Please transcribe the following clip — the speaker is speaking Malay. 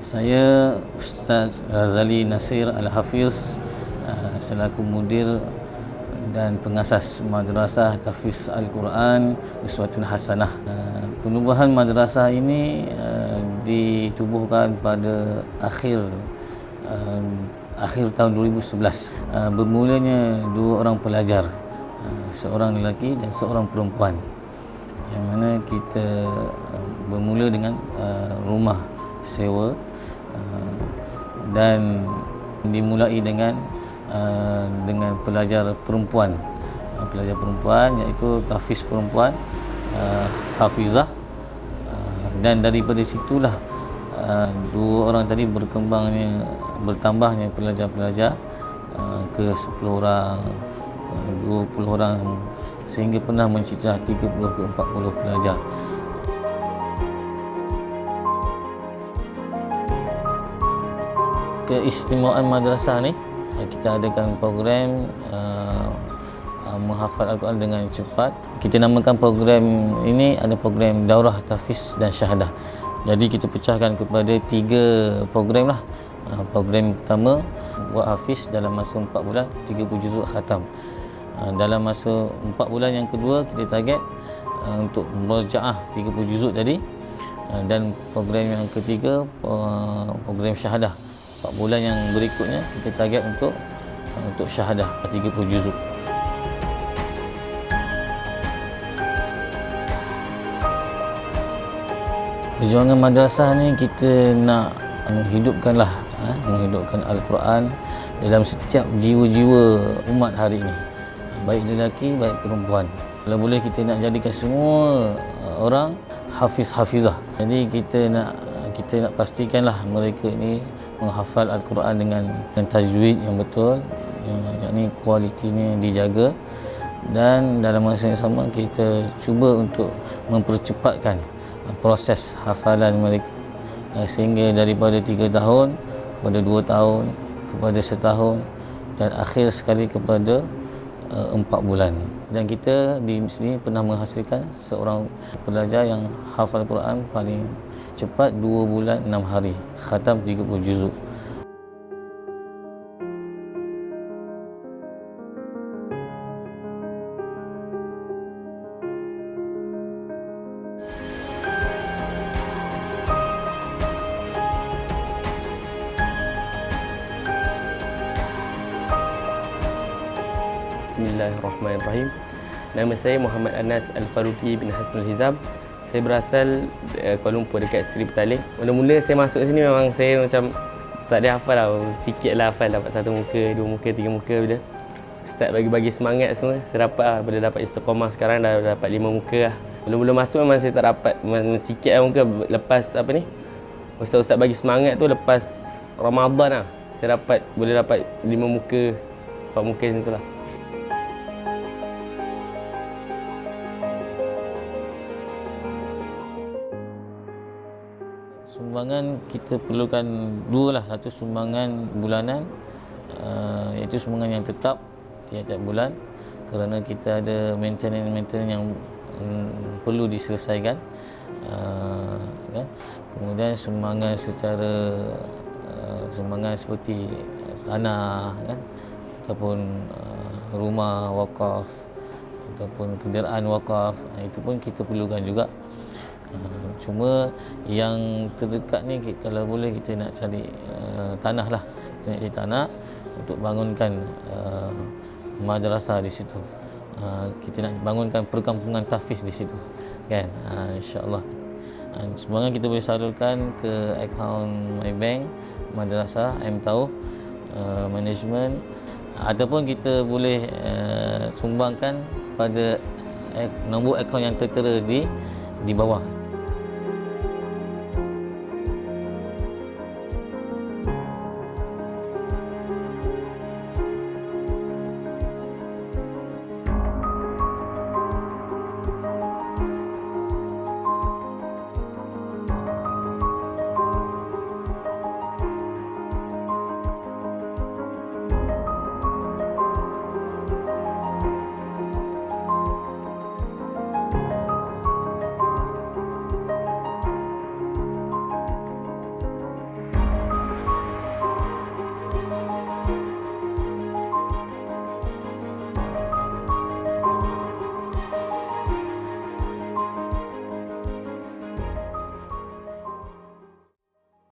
Saya Ustaz Razali Nasir Al-Hafiz selaku mudir dan pengasas Madrasah Tahfiz Al-Quran Uswatun Hasanah. Penubuhan madrasah ini ditubuhkan pada akhir tahun 2011. Bermulanya dua orang pelajar, seorang lelaki dan seorang perempuan, yang mana kita bermula dengan rumah sewa dan dimulai dengan pelajar perempuan, iaitu tahfiz perempuan, hafizah, dan daripada situlah dua orang tadi bertambahnya pelajar-pelajar ke 10 orang, 20 orang, sehingga pernah mencecah 30 ke 40 pelajar. Keistimewaan madrasah ni, kita adakan program menghafal Al-Quran dengan cepat. Kita namakan program ini ada program Daurah Tahfiz dan Syahadah. Jadi kita pecahkan kepada 3 program lah. Program pertama, buat hafiz dalam masa 4 bulan 30 juzuk khatam. Dalam masa 4 bulan yang kedua, kita target untuk murajaah 30 juzuk tadi. Dan program yang ketiga, program Syahadah, 4 bulan yang berikutnya kita target untuk Syahadah 30 juzuk. Perjuangan madrasah ni kita nak menghidupkan Al-Quran dalam setiap jiwa-jiwa umat hari ini, baik lelaki baik perempuan. Kalau boleh kita nak jadikan semua orang hafiz-hafizah. Jadi kita nak pastikanlah mereka ini menghafal Al-Quran dengan tajwid yang betul, yakni kualitinya dijaga, dan dalam masa yang sama kita cuba untuk mempercepatkan proses hafalan mereka, sehingga daripada 3 tahun kepada 2 tahun kepada setahun dan akhir sekali kepada 4 bulan. Dan kita di sini pernah menghasilkan seorang pelajar yang hafal Quran paling cepat 2 bulan 6 hari, khatam 30 juzuk. Bismillahirrahmanirrahim. Nama saya Muhammad Anas Al-Faruqi bin Hasnul Hizab. Saya berasal Kuala Lumpur, dekat Seri Petaling. Mula-mula saya masuk sini memang saya macam tak ada hafal lah, sikit lah hafal, dapat 1 muka, 2 muka, 3 muka. Bila Ustaz bagi semangat semua, saya dapat lah. Bila dapat istiqamah sekarang dah dapat 5 muka lah. Mula-mula masuk memang saya tak dapat, sikit lah muka. Lepas Ustaz bagi semangat tu, lepas Ramadan lah, saya boleh dapat 5 muka, 4 muka macam tu lah. Sumbangan kita perlukan 2 lah. Satu sumbangan bulanan, iaitu sumbangan yang tetap tiap-tiap bulan, kerana kita ada maintenance yang perlu diselesaikan, kan? Kemudian sumbangan seperti tanah, kan? Ataupun rumah wakaf ataupun kenderaan wakaf, itu pun kita perlukan juga. Cuma yang terdekat ni, kalau boleh kita nak cari tanah lah, kita nak cari tanah untuk bangunkan madrasah di situ. Kita nak bangunkan perkampungan tahfiz di situ, kan? InsyaAllah. Sumbangan kita boleh salurkan ke akaun MyBank Madrasah MTauh Management, ataupun kita boleh sumbangkan pada nombor akaun yang tertera di bawah.